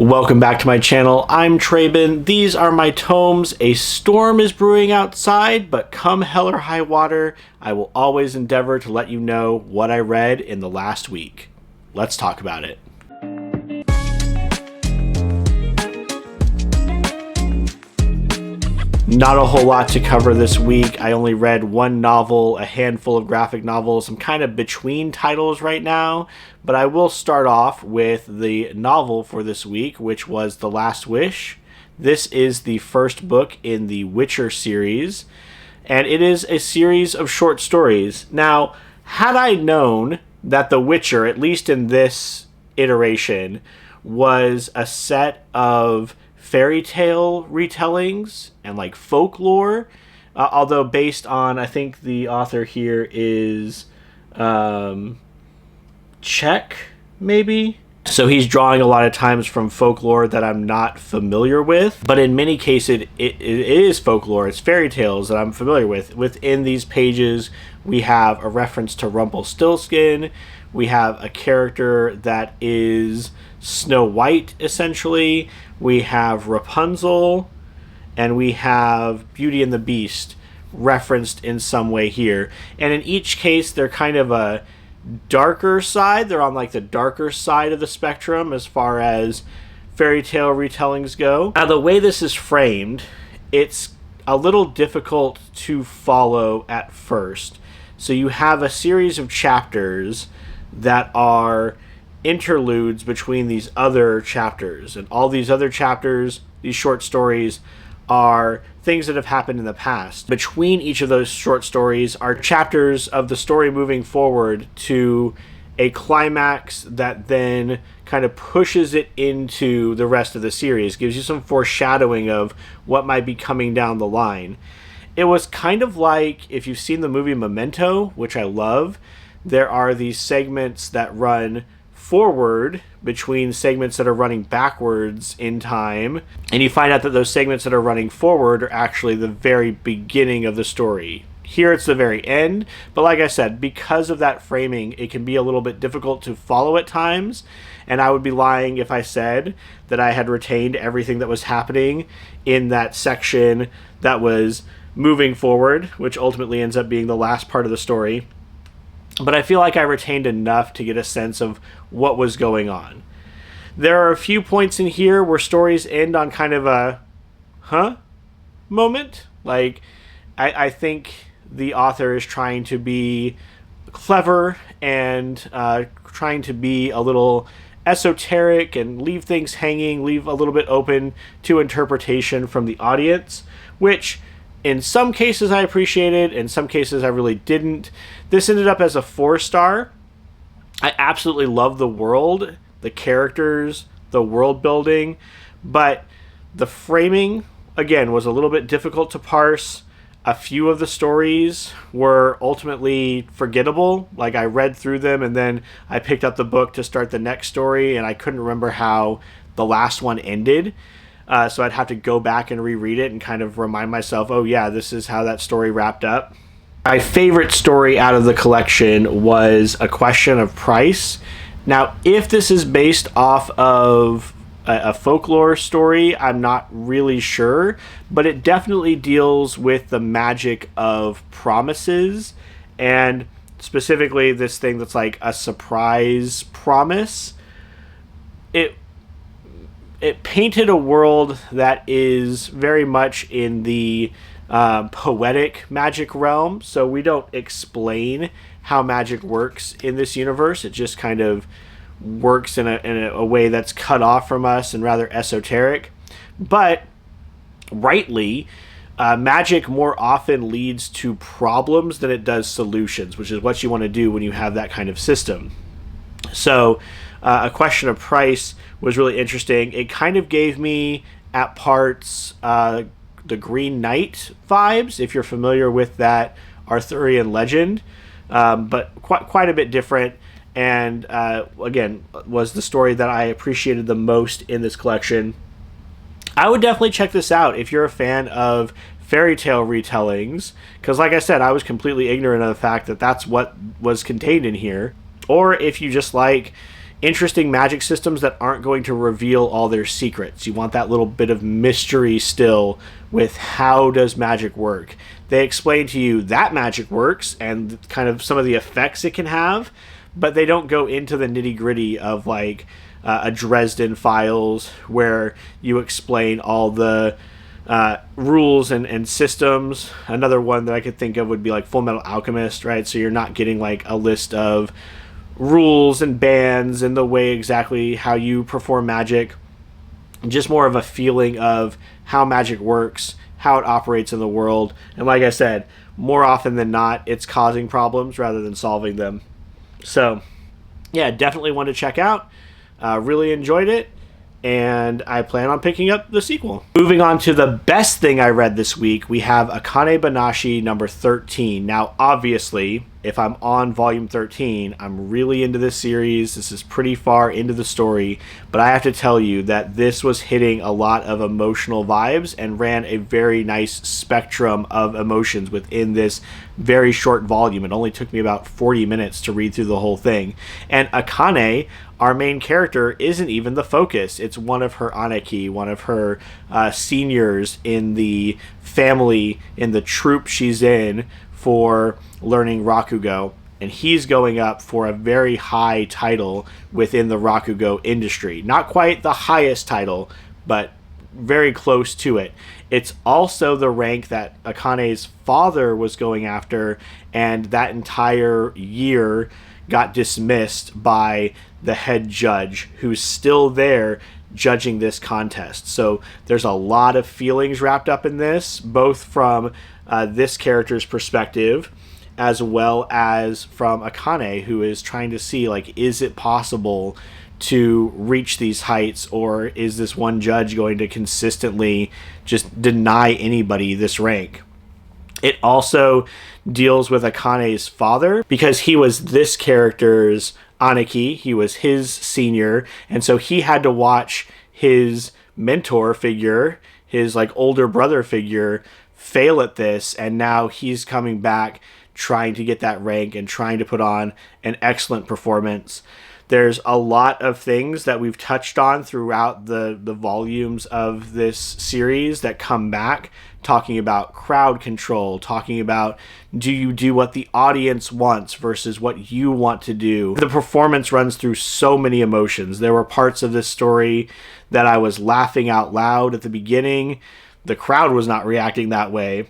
Welcome back to my channel. I'm Traben. These are my tomes. A storm is brewing outside, but come hell or high water, I will always endeavor to let you know what I read in the last week. Let's talk about it. Not a whole lot to cover this week. I only read one novel, a handful of graphic novels. I'm kind of between titles right now, but I will start off with the novel for this week, which was The Last Wish. This is the first book in the Witcher series, and it is a series of short stories. Now, had I known that The Witcher, at least in this iteration, was a set of fairy tale retellings and like folklore, although based on, I think the author here is Czech, maybe. So he's drawing a lot of times from folklore that I'm not familiar with, but in many cases it is folklore. It's fairy tales that I'm familiar with. Within these pages, we have a reference to Rumpelstiltskin. We have a character that is Snow White, essentially. We have Rapunzel, and we have Beauty and the Beast referenced in some way here. And in each case, they're kind of a darker side. They're on like the darker side of the spectrum as far as fairy tale retellings go. Now, the way this is framed, it's a little difficult to follow at first. So you have a series of chapters that are interludes between these other chapters, and all these other chapters, these short stories, are things that have happened in the past. Between each of those short stories are chapters of the story moving forward to a climax that then kind of pushes it into the rest of the series, gives you some foreshadowing of what might be coming down the line. It was kind of like, if you've seen the movie Memento, which I love, there are these segments that run forward between segments that are running backwards in time, and you find out that those segments that are running forward are actually the very beginning of the story. Here it's the very end, but like I said, because of that framing, it can be a little bit difficult to follow at times, and I would be lying if I said that I had retained everything that was happening in that section that was moving forward, which ultimately ends up being the last part of the story. But I feel like I retained enough to get a sense of what was going on. There are a few points in here where stories end on kind of a moment. Like, I think the author is trying to be clever and trying to be a little esoteric and leave things hanging, leave a little bit open to interpretation from the audience, which in some cases I appreciated, in some cases I really didn't. This ended up as a 4-star. I absolutely love the world, the characters, the world building, but the framing, again, was a little bit difficult to parse. A few of the stories were ultimately forgettable. Like, I read through them and then I picked up the book to start the next story, and I couldn't remember how the last one ended. So I'd have to go back and reread it and kind of remind myself, oh yeah, this is how that story wrapped up. My favorite story out of the collection was A Question of Price. Now, if this is based off of a folklore story, I'm not really sure, but it definitely deals with the magic of promises, and specifically this thing that's like a surprise promise. It painted a world that is very much in the poetic magic realm. So we don't explain how magic works in this universe. It just kind of works in a way that's cut off from us and rather esoteric. But rightly, magic more often leads to problems than it does solutions, which is what you want to do when you have that kind of system. So A Question of Price was really interesting. It kind of gave me, at parts, the Green Knight vibes, if you're familiar with that Arthurian legend, but quite a bit different, and again, was the story that I appreciated the most in this collection. I would definitely check this out if you're a fan of fairy tale retellings, because like I said, I was completely ignorant of the fact that that's what was contained in here. Or if you just like interesting magic systems that aren't going to reveal all their secrets. You want that little bit of mystery still with how does magic work. They explain to you that magic works and kind of some of the effects it can have, but they don't go into the nitty-gritty of like a Dresden Files where you explain all the rules and systems. Another one that I could think of would be like Full Metal Alchemist, right? So you're not getting like a list of rules and bans and the way exactly how you perform magic. Just more of a feeling of how magic works, how it operates in the world. And like I said, more often than not, it's causing problems rather than solving them. So, yeah, definitely one to check out. Really enjoyed it, and I plan on picking up the sequel. Moving on to the best thing I read this week, we have Akane Banashi number 13. Now, obviously, if I'm on volume 13, I'm really into this series. This is pretty far into the story, but I have to tell you that this was hitting a lot of emotional vibes and ran a very nice spectrum of emotions within this very short volume. It only took me about 40 minutes to read through the whole thing. And Akane, our main character, isn't even the focus. It's one of her Aneki, one of her seniors in the family, in the troop she's in for learning Rakugo, and he's going up for a very high title within the Rakugo industry. Not quite the highest title, but very close to it. It's also the rank that Akane's father was going after, and that entire year got dismissed by the head judge, who's still there judging this contest. So there's a lot of feelings wrapped up in this, both from this character's perspective as well as from Akane, who is trying to see, like, is it possible to reach these heights, or is this one judge going to consistently just deny anybody this rank? It also deals with Akane's father, because he was this character's Aneki, he was his senior, and so he had to watch his mentor figure, his like older brother figure, fail at this, and now he's coming back trying to get that rank and trying to put on an excellent performance. There's a lot of things that we've touched on throughout the volumes of this series that come back, talking about crowd control, talking about do you do what the audience wants versus what you want to do. The performance runs through so many emotions. There were parts of this story that I was laughing out loud at the beginning. The crowd was not reacting that way,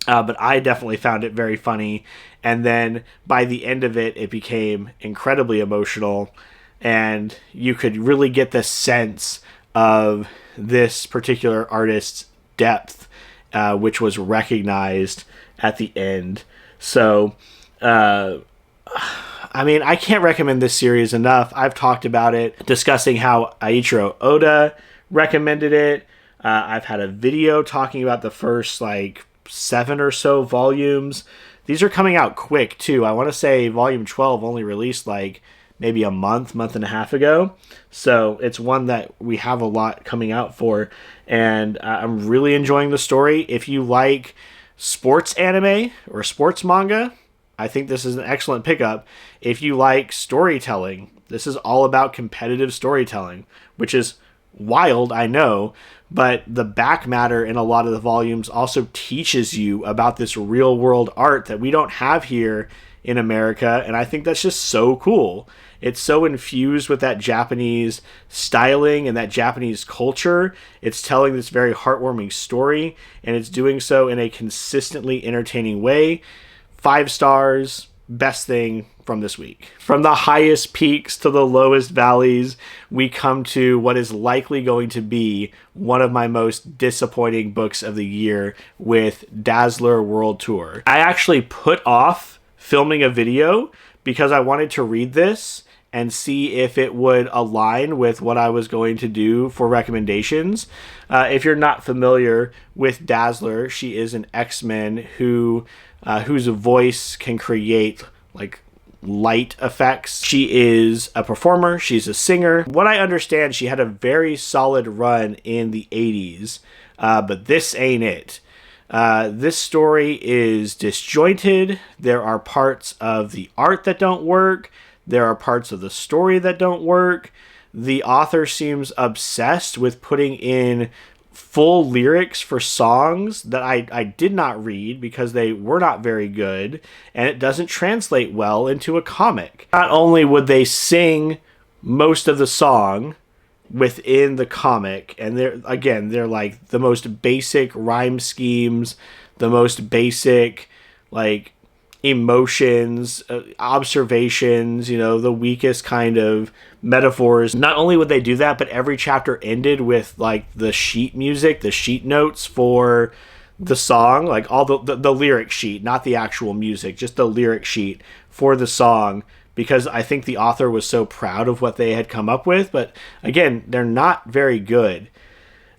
but I definitely found it very funny. And then by the end of it, it became incredibly emotional, and you could really get the sense of this particular artist's depth, which was recognized at the end. So, I mean, I can't recommend this series enough. I've talked about it, discussing how Eiichiro Oda recommended it. I've had a video talking about the first, 7 or so volumes. These are coming out quick, too. I want to say Volume 12 only released, maybe a month and a half ago. So it's one that we have a lot coming out for. And I'm really enjoying the story. If you like sports anime or sports manga, I think this is an excellent pickup. If you like storytelling, this is all about competitive storytelling, which is wild, I know, but the back matter in a lot of the volumes also teaches you about this real world art that we don't have here in America, and I think that's just so cool. It's so infused with that Japanese styling and that Japanese culture. It's telling this very heartwarming story, and it's doing so in a consistently entertaining way. 5 stars, best thing from this week. From the highest peaks to the lowest valleys, we come to what is likely going to be one of my most disappointing books of the year with Dazzler World Tour. I actually put off filming a video because I wanted to read this and see if it would align with what I was going to do for recommendations. If you're not familiar with Dazzler, she is an X-Men whose voice can create light effects. She is a performer. She's a singer. What I understand, she had a very solid run in the 80s, but this ain't it. This story is disjointed. There are parts of the art that don't work. There are parts of the story that don't work. The author seems obsessed with putting in full lyrics for songs that I did not read because they were not very good, and it doesn't translate well into a comic. Not only would they sing most of the song within the comic, and they're like the most basic rhyme schemes, the most basic like emotions, observations, the weakest kind of metaphors. Not only would they do that, but every chapter ended with like the sheet music, the sheet notes for the song, like all the lyric sheet, not the actual music, just the lyric sheet for the song, because I think the author was so proud of what they had come up with. But again, they're not very good.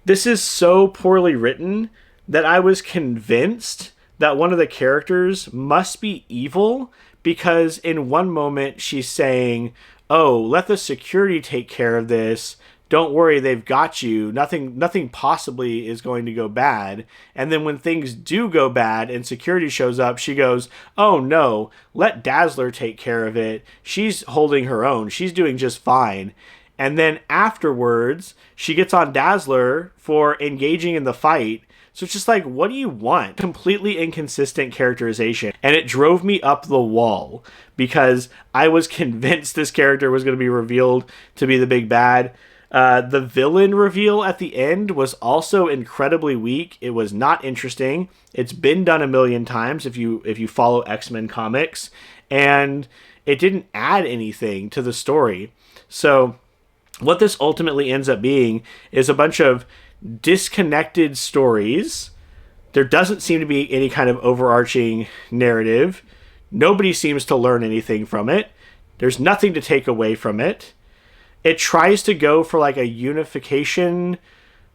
This is so poorly written that I was convinced that one of the characters must be evil, because in one moment she's saying, "Oh, let the security take care of this. Don't worry, they've got you. Nothing possibly is going to go bad." And then when things do go bad and security shows up, she goes, "Oh no, let Dazzler take care of it. She's holding her own. She's doing just fine." And then afterwards, she gets on Dazzler for engaging in the fight. So it's just like, what do you want? Completely inconsistent characterization. And it drove me up the wall because I was convinced this character was going to be revealed to be the big bad. The villain reveal at the end was also incredibly weak. It was not interesting. It's been done a million times if you follow X-Men comics. And it didn't add anything to the story. So what this ultimately ends up being is a bunch of disconnected stories. There doesn't seem to be any kind of overarching narrative. Nobody seems to learn anything from it. There's nothing to take away from it. It tries to go for like a unification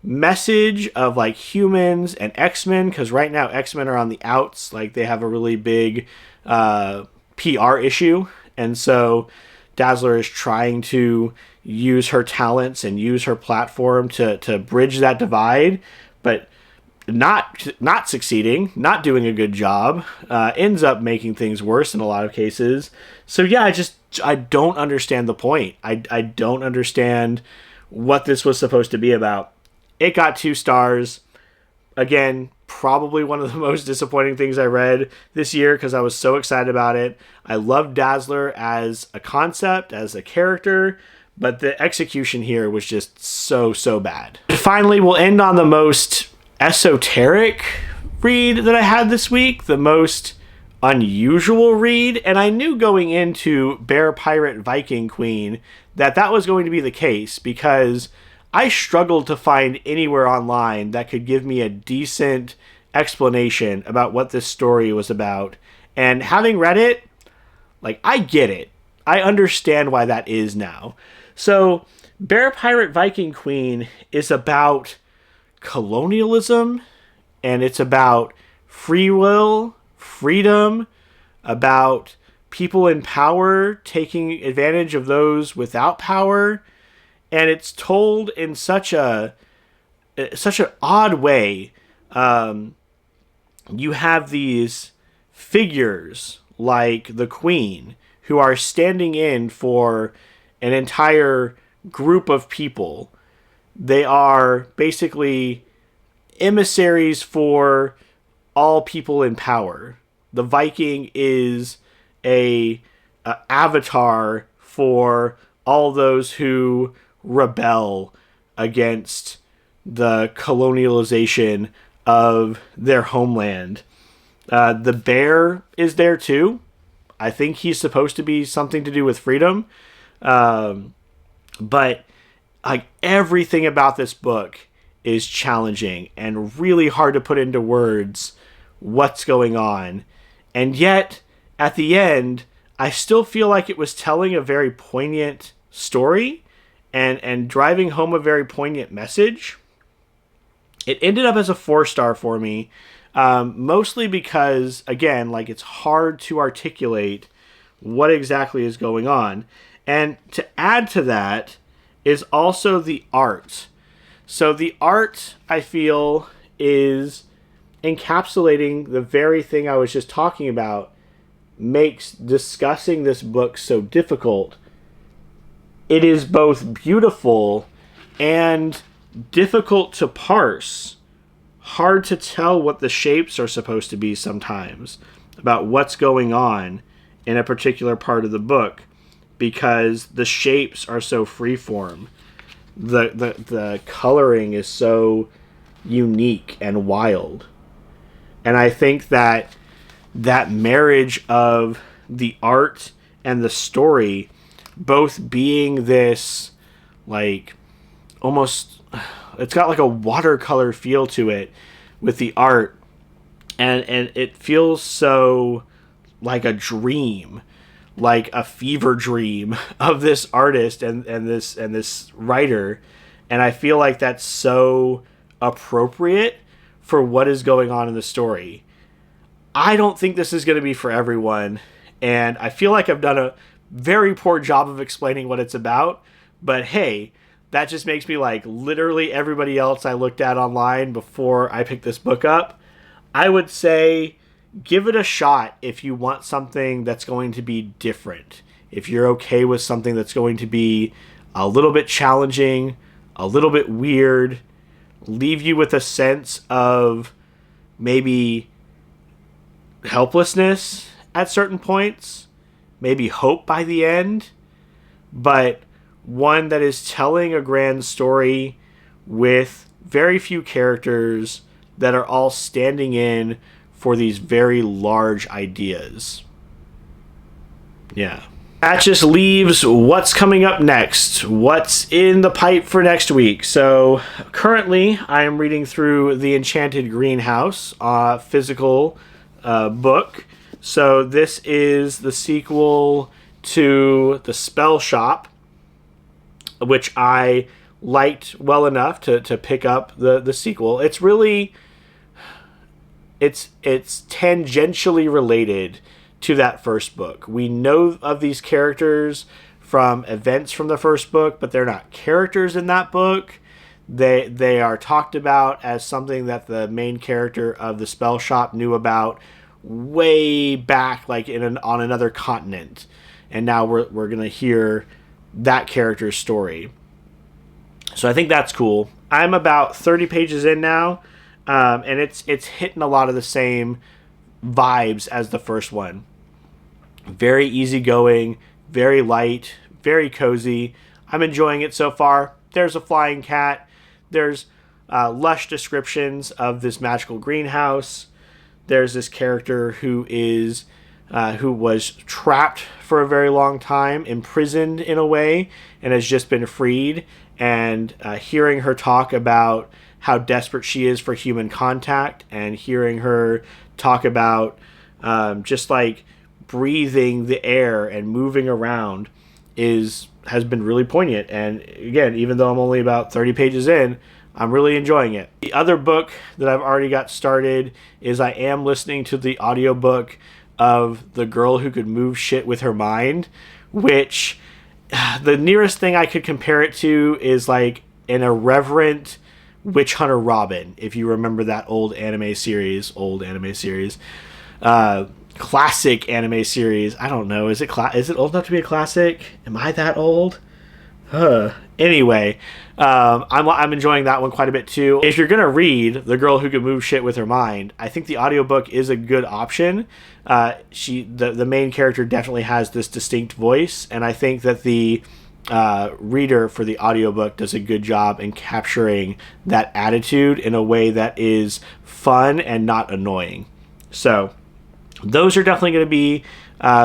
message of like humans and X-Men, because right now X-Men are on the outs. Like they have a really big PR issue, and so Dazzler is trying to use her talents and use her platform to bridge that divide, but not succeeding, not doing a good job, ends up making things worse in a lot of cases. So yeah, I don't understand the point. I don't understand what this was supposed to be about. It got 2 stars. Again, probably one of the most disappointing things I read this year because I was so excited about it. I loved Dazzler as a concept, as a character, but the execution here was just so bad. Finally, we'll end on the most esoteric read that I had this week, the most unusual read, and I knew going into Bear Pirate Viking Queen that was going to be the case, because I struggled to find anywhere online that could give me a decent explanation about what this story was about. And having read it, like, I get it. I understand why that is now. So, Bear Pirate Viking Queen is about colonialism, and it's about free will, freedom, about people in power taking advantage of those without power, and it's told in such an odd way. You have these figures like the Queen who are standing in for an entire group of people. They are basically emissaries for all people in power. The Viking is a avatar for all those who rebel against the colonialization of their homeland. The bear is there too. I think he's supposed to be something to do with freedom. But like everything about this book is challenging and really hard to put into words what's going on. And yet, at the end, I still feel like it was telling a very poignant story and driving home a very poignant message. It ended up as a 4-star for me, mostly because, again, like it's hard to articulate what exactly is going on. And to add to that is also the art. So the art, I feel, is encapsulating the very thing I was just talking about. makes discussing this book so difficult. It is both beautiful and difficult to parse. Hard to tell what the shapes are supposed to be sometimes, about what's going on in a particular part of the book, because the shapes are so freeform. The coloring is so unique and wild. And I think that marriage of the art and the story both being this, like, almost, it's got like a watercolor feel to it with the art, and it feels so like a dream, like a fever dream of this artist and this writer. And I feel like that's so appropriate for what is going on in the story. I don't think this is going to be for everyone, and I feel like I've done a very poor job of explaining what it's about, but hey, that just makes me like literally everybody else I looked at online before I picked this book up. I would say give it a shot if you want something that's going to be different. If you're okay with something that's going to be a little bit challenging, a little bit weird, leave you with a sense of maybe helplessness at certain points, maybe hope by the end, but one that is telling a grand story with very few characters that are all standing in for these very large ideas. Yeah. That just leaves what's coming up next. What's in the pipe for next week? So currently I am reading through The Enchanted Greenhouse, physical book. So this is the sequel to The Spell Shop, which I liked well enough to pick up the sequel. It's really, it's tangentially related to that first book. We know of these characters from events from the first book, but they're not characters in that book. They are talked about as something that the main character of The Spell Shop knew about way back, like on another continent, and now we're gonna hear that character's story. So I think that's cool. I'm about 30 pages in now, and it's hitting a lot of the same vibes as the first one. Very easygoing, very light, very cozy. I'm enjoying it so far. There's a flying cat. There's lush descriptions of this magical greenhouse. There's this character who was trapped for a very long time, imprisoned in a way, and has just been freed. And hearing her talk about how desperate she is for human contact, and hearing her talk about just like breathing the air and moving around has been really poignant. And again, even though I'm only about 30 pages in, I'm really enjoying it. The other book that I've already got started is I am listening to the audiobook of The Girl Who Could Move Shit with Her Mind, which the nearest thing I could compare it to is like an irreverent Witch Hunter Robin, if you remember that old anime series, classic anime series. I don't know, is it old enough to be a classic? Am I that old? Anyway, I'm enjoying that one quite a bit too. If you're gonna read The Girl Who Could Move Shit with Her Mind, I think the audiobook is a good option. The main character definitely has this distinct voice, and I think that the reader for the audiobook does a good job in capturing that attitude in a way that is fun and not annoying. So those are definitely going to be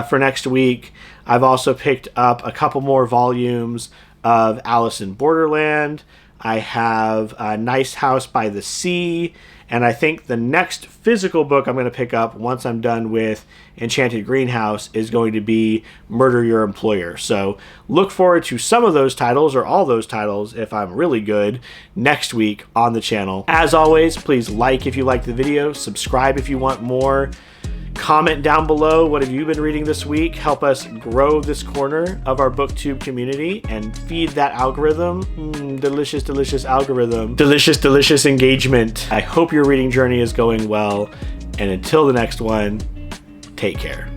for next week. I've also picked up a couple more volumes of Alice in Borderland. I have a Nice House by the Sea, and I think the next physical book I'm going to pick up once I'm done with Enchanted Greenhouse is going to be Murder Your Employer. So look forward to some of those titles, or all those titles if I'm really good, next week on the channel. As always, please like if you liked the video, subscribe if you want more. Comment down below, what have you been reading this week? Help us grow this corner of our booktube community and feed that algorithm. Delicious, delicious algorithm. Delicious, delicious engagement. I hope your reading journey is going well. And until the next one, take care.